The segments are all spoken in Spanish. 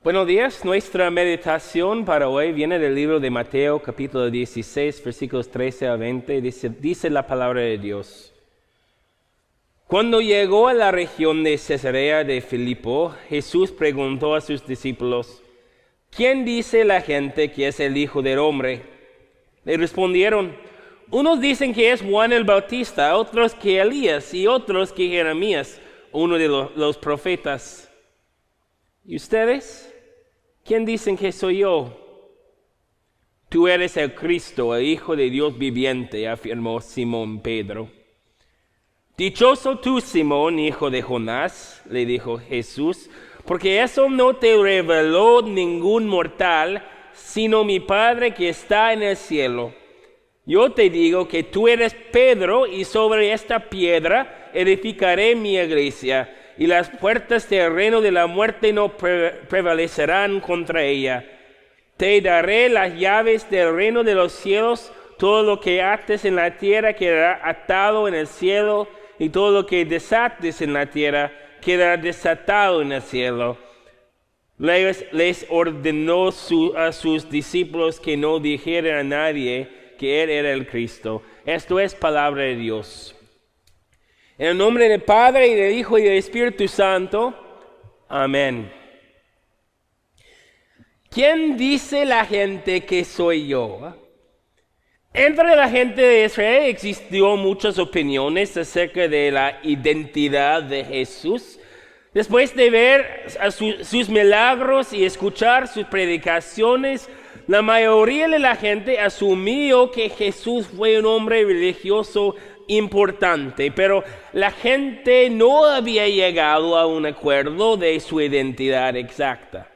Buenos días, nuestra meditación para hoy viene del libro de Mateo, capítulo 16, versículos 13 a 20, dice la palabra de Dios. Cuando llegó a la región de Cesarea de Filipo, Jesús preguntó a sus discípulos, ¿quién dice la gente que es el Hijo del Hombre? Le respondieron, unos dicen que es Juan el Bautista, otros que Elías y otros que Jeremías, uno de los profetas. ¿Y ustedes? ¿Quién dicen que soy yo? Tú eres el Cristo, el Hijo de Dios viviente, afirmó Simón Pedro. Dichoso tú, Simón, hijo de Jonás, le dijo Jesús, porque eso no te reveló ningún mortal, sino mi Padre que está en el cielo. Yo te digo que tú eres Pedro, y sobre esta piedra edificaré mi iglesia, y las puertas del reino de la muerte no prevalecerán contra ella. Te daré las llaves del reino de los cielos. Todo lo que ates en la tierra quedará atado en el cielo, y todo lo que desates en la tierra quedará desatado en el cielo. Les ordenó a sus discípulos que no dijeran a nadie que Él era el Cristo. Esto es palabra de Dios. En el nombre del Padre, y del Hijo, y del Espíritu Santo. Amén. ¿Quién dice la gente que soy yo? Entre la gente de Israel existió muchas opiniones acerca de la identidad de Jesús. Después de ver sus milagros y escuchar sus predicaciones, la mayoría de la gente asumió que Jesús fue un hombre religioso importante, pero la gente no había llegado a un acuerdo de su identidad exacta.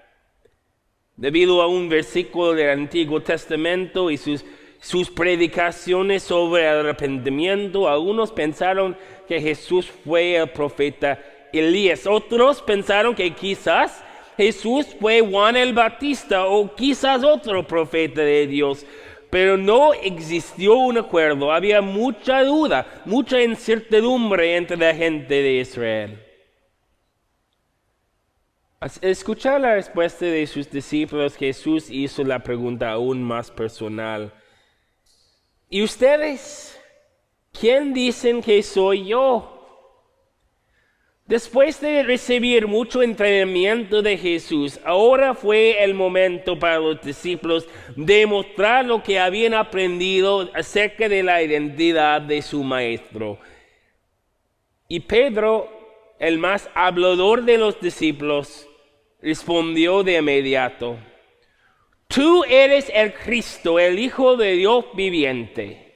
Debido a un versículo del Antiguo Testamento y sus predicaciones sobre el arrepentimiento, algunos pensaron que Jesús fue el profeta Elías. Otros pensaron que quizás Jesús fue Juan el Bautista o quizás otro profeta de Dios. Pero no existió un acuerdo, había mucha duda, mucha incertidumbre entre la gente de Israel. Al escuchar la respuesta de sus discípulos, Jesús hizo la pregunta aún más personal. ¿Y ustedes? ¿Quién dicen que soy yo? Después de recibir mucho entrenamiento de Jesús, ahora fue el momento para los discípulos de mostrar lo que habían aprendido acerca de la identidad de su maestro. Y Pedro, el más hablador de los discípulos, respondió de inmediato, tú eres el Cristo, el Hijo de Dios viviente.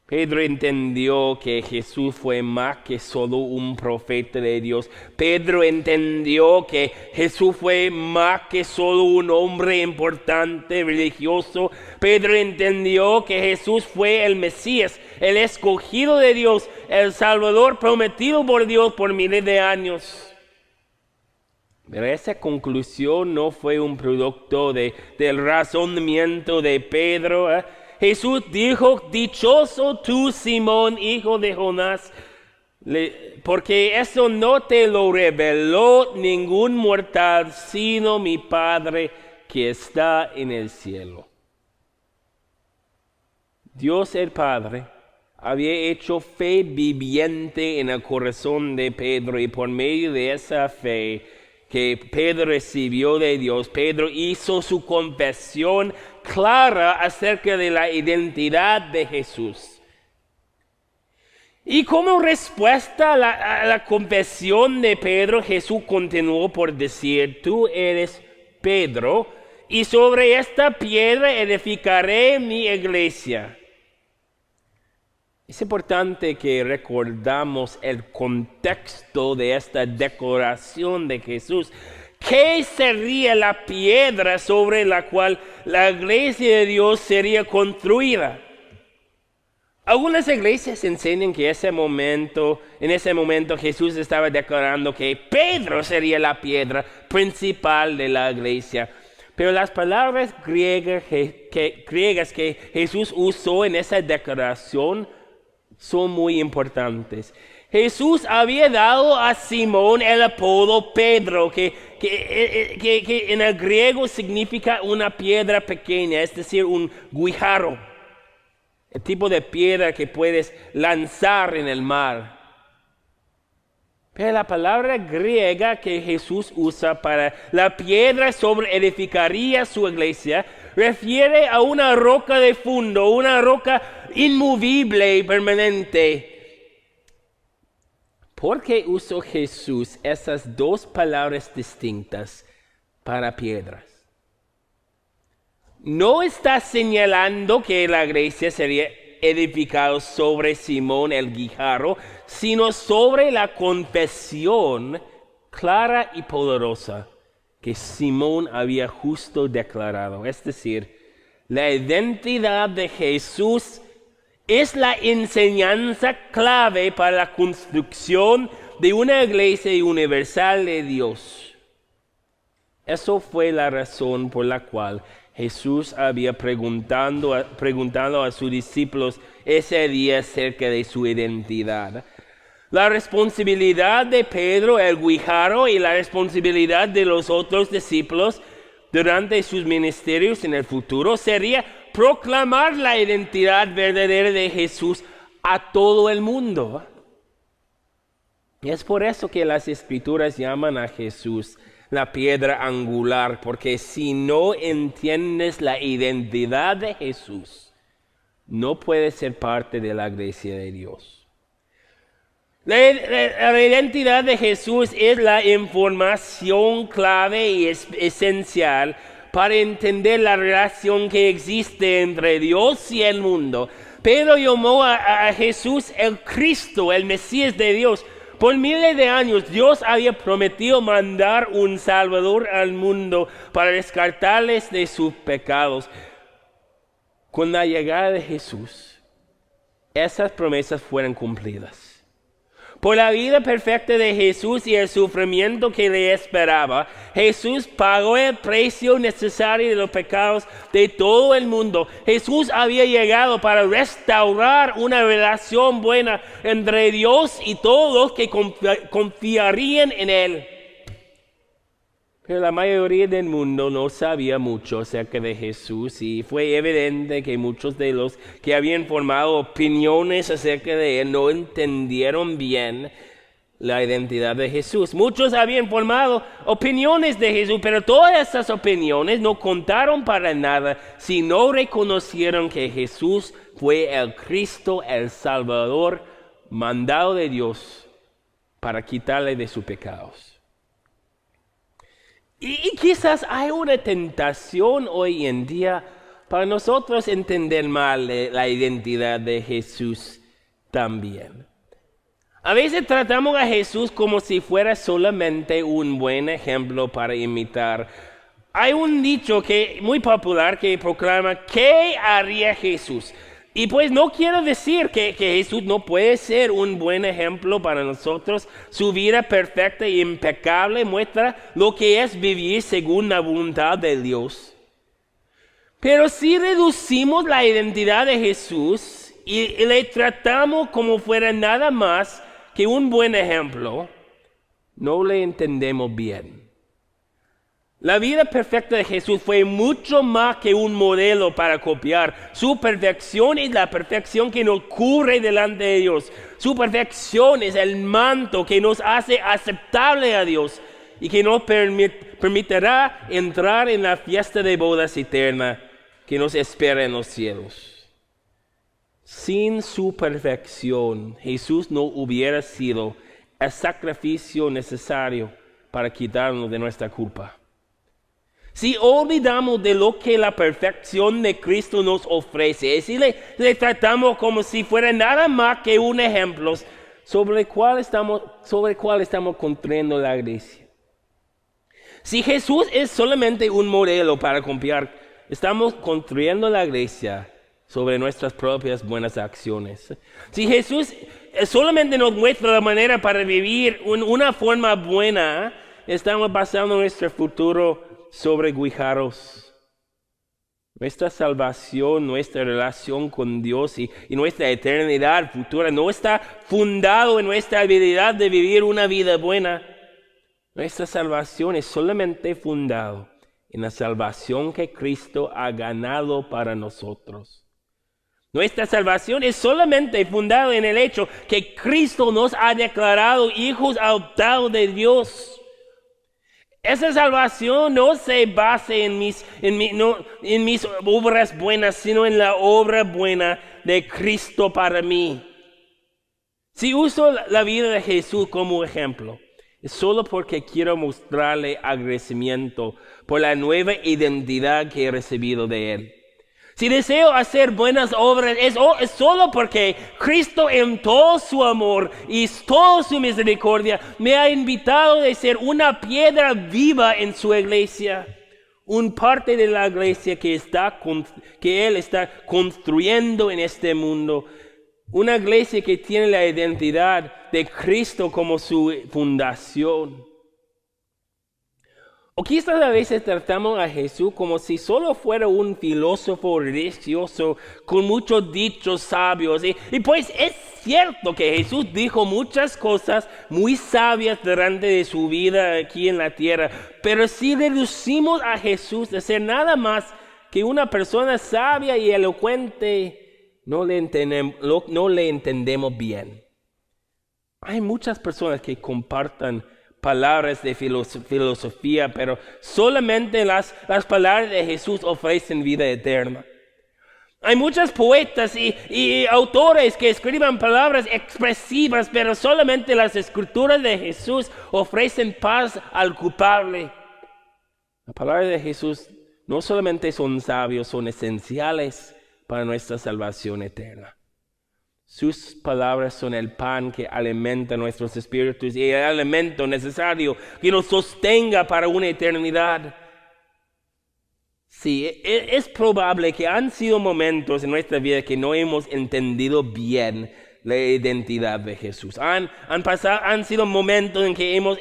Pedro entendió que Jesús fue más que solo un profeta de Dios. Pedro entendió que Jesús fue más que solo un hombre importante, religioso. Pedro entendió que Jesús fue el Mesías, el escogido de Dios, el Salvador prometido por Dios por miles de años. Pero esa conclusión no fue un producto del razonamiento de Pedro. Jesús dijo, dichoso tú, Simón, hijo de Jonás, porque eso no te lo reveló ningún mortal, sino mi Padre que está en el cielo. Dios el Padre había hecho fe viviente en el corazón de Pedro, y por medio de esa fe que Pedro recibió de Dios, Pedro hizo su confesión clara acerca de la identidad de Jesús. Y como respuesta a la confesión de Pedro, Jesús continuó por decir, tú eres Pedro, y sobre esta piedra edificaré mi iglesia. Es importante que recordamos el contexto de esta declaración de Jesús. ¿Qué sería la piedra sobre la cual la iglesia de Dios sería construida? Algunas iglesias enseñan que en ese momento Jesús estaba declarando que Pedro sería la piedra principal de la iglesia. Pero las palabras griegas que Jesús usó en esa declaración son muy importantes. Jesús había dado a Simón el apodo Pedro, que en el griego significa una piedra pequeña, es decir, un guijarro, el tipo de piedra que puedes lanzar en el mar. Pero la palabra griega que Jesús usa para la piedra sobre edificaría su iglesia refiere a una roca de fondo, una roca inmovible y permanente. ¿Por qué usó Jesús esas dos palabras distintas para piedras? No está señalando que la iglesia sería edificada sobre Simón el guijarro, sino sobre la confesión clara y poderosa que Simón había justo declarado. Es decir, la identidad de Jesús es la enseñanza clave para la construcción de una iglesia universal de Dios. Eso fue la razón por la cual Jesús había preguntado a sus discípulos ese día acerca de su identidad. La responsabilidad de Pedro el guijarro y la responsabilidad de los otros discípulos durante sus ministerios en el futuro sería proclamar la identidad verdadera de Jesús a todo el mundo. Y es por eso que las Escrituras llaman a Jesús la piedra angular, porque si no entiendes la identidad de Jesús, no puedes ser parte de la iglesia de Dios. La identidad de Jesús es la información clave y esencial para entender la relación que existe entre Dios y el mundo. Pedro llamó a Jesús el Cristo, el Mesías de Dios. Por miles de años Dios había prometido mandar un Salvador al mundo para rescatarles de sus pecados. Con la llegada de Jesús, esas promesas fueron cumplidas. Por la vida perfecta de Jesús y el sufrimiento que le esperaba, Jesús pagó el precio necesario de los pecados de todo el mundo. Jesús había llegado para restaurar una relación buena entre Dios y todos los que confiarían en Él. Pero la mayoría del mundo no sabía mucho acerca de Jesús y fue evidente que muchos de los que habían formado opiniones acerca de Él no entendieron bien la identidad de Jesús. Muchos habían formado opiniones de Jesús, pero todas esas opiniones no contaron para nada si no reconocieron que Jesús fue el Cristo, el Salvador, mandado de Dios para quitarle de sus pecados. Y quizás hay una tentación hoy en día para nosotros entender mal la identidad de Jesús también. A veces tratamos a Jesús como si fuera solamente un buen ejemplo para imitar. Hay un dicho muy popular que proclama, ¿qué haría Jesús? Y pues no quiero decir que Jesús no puede ser un buen ejemplo para nosotros. Su vida perfecta e impecable muestra lo que es vivir según la voluntad de Dios. Pero si reducimos la identidad de Jesús y le tratamos como fuera nada más que un buen ejemplo, no le entendemos bien. La vida perfecta de Jesús fue mucho más que un modelo para copiar. Su perfección es la perfección que nos cubre delante de Dios. Su perfección es el manto que nos hace aceptable a Dios y que nos permitirá entrar en la fiesta de bodas eterna que nos espera en los cielos. Sin su perfección, Jesús no hubiera sido el sacrificio necesario para quitarnos de nuestra culpa. Si olvidamos de lo que la perfección de Cristo nos ofrece, si le tratamos como si fuera nada más que un ejemplo sobre el cual estamos construyendo la iglesia. Si Jesús es solamente un modelo para copiar, estamos construyendo la iglesia sobre nuestras propias buenas acciones. Si Jesús solamente nos muestra la manera para vivir una forma buena, estamos basando nuestro futuro sobre guijarros. Nuestra salvación, nuestra relación con Dios y nuestra eternidad futura no está fundado en nuestra habilidad de vivir una vida buena. Nuestra salvación es solamente fundado en la salvación que Cristo ha ganado para nosotros. Nuestra salvación es solamente fundada en el hecho que Cristo nos ha declarado hijos adoptados de Dios. Esa salvación no se basa en mis obras buenas, sino en la obra buena de Cristo para mí. Si uso la vida de Jesús como ejemplo, es solo porque quiero mostrarle agradecimiento por la nueva identidad que he recibido de Él. Si deseo hacer buenas obras, es solo porque Cristo en todo su amor y toda su misericordia me ha invitado a ser una piedra viva en su iglesia. Un parte de la iglesia que Él está construyendo en este mundo. Una iglesia que tiene la identidad de Cristo como su fundación. O quizás a veces tratamos a Jesús como si solo fuera un filósofo religioso con muchos dichos sabios. Y pues es cierto que Jesús dijo muchas cosas muy sabias durante su vida aquí en la tierra. Pero si reducimos a Jesús a ser nada más que una persona sabia y elocuente, no le entendemos bien. Hay muchas personas que comparten palabras de filosofía, pero solamente las palabras de Jesús ofrecen vida eterna. Hay muchos poetas y autores que escriben palabras expresivas, pero solamente las escrituras de Jesús ofrecen paz al culpable. Las palabras de Jesús no solamente son sabios, son esenciales para nuestra salvación eterna. Sus palabras son el pan que alimenta nuestros espíritus y el alimento necesario que nos sostenga para una eternidad. Sí, es probable que han sido momentos en nuestra vida que no hemos entendido bien la identidad de Jesús. Han sido momentos en que hemos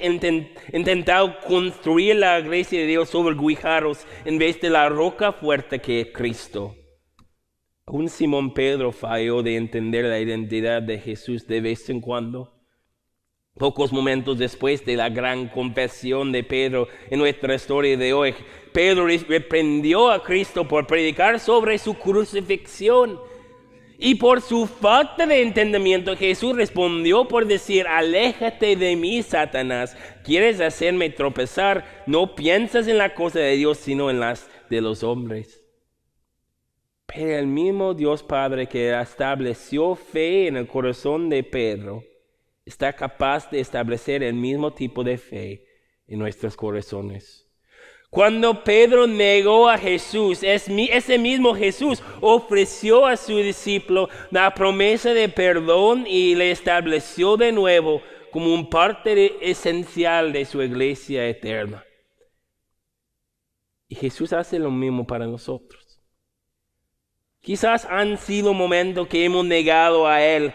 intentado construir la iglesia de Dios sobre guijarros en vez de la roca fuerte que es Cristo. Aún Simón Pedro falló de entender la identidad de Jesús de vez en cuando. Pocos momentos después de la gran confesión de Pedro en nuestra historia de hoy, Pedro reprendió a Cristo por predicar sobre su crucifixión. Y por su falta de entendimiento, Jesús respondió por decir: aléjate de mí, Satanás, quieres hacerme tropezar, no piensas en la cosa de Dios, sino en las de los hombres. Pero el mismo Dios Padre que estableció fe en el corazón de Pedro está capaz de establecer el mismo tipo de fe en nuestros corazones. Cuando Pedro negó a Jesús, ese mismo Jesús ofreció a su discípulo la promesa de perdón y le estableció de nuevo como un parte esencial de su iglesia eterna. Y Jesús hace lo mismo para nosotros. Quizás han sido momentos que hemos negado a Él.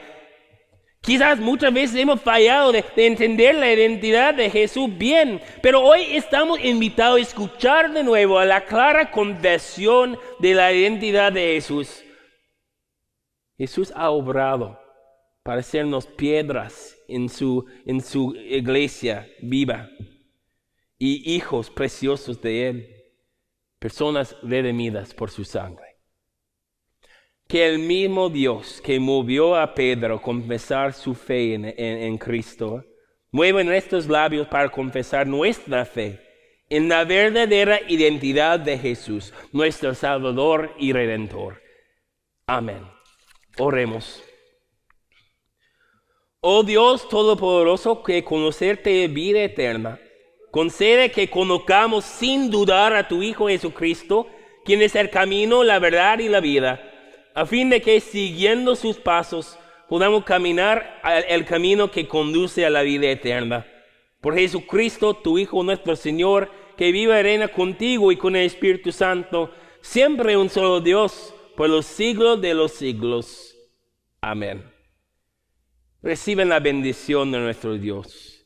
Quizás muchas veces hemos fallado de entender la identidad de Jesús bien. Pero hoy estamos invitados a escuchar de nuevo a la clara confesión de la identidad de Jesús. Jesús ha obrado para hacernos piedras en su iglesia viva y hijos preciosos de Él, personas redimidas por su sangre. Que el mismo Dios que movió a Pedro a confesar su fe en Cristo, mueva nuestros labios para confesar nuestra fe en la verdadera identidad de Jesús, nuestro Salvador y Redentor. Amén. Oremos. Oh Dios Todopoderoso, que conocerte es vida eterna, concede que conozcamos sin dudar a tu Hijo Jesucristo, quien es el camino, la verdad y la vida, a fin de que siguiendo sus pasos podamos caminar el camino que conduce a la vida eterna. Por Jesucristo, tu Hijo nuestro Señor, que vive y reina contigo y con el Espíritu Santo, siempre un solo Dios, por los siglos de los siglos. Amén. Reciben la bendición de nuestro Dios.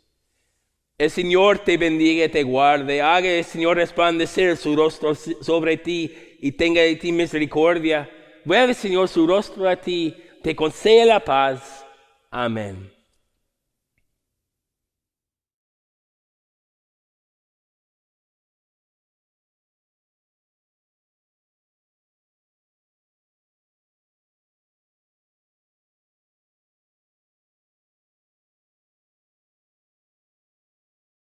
El Señor te bendiga y te guarde. Haga el Señor resplandecer su rostro sobre ti y tenga de ti misericordia. Vuelve, Señor, su rostro a ti, te conceda la paz. Amén.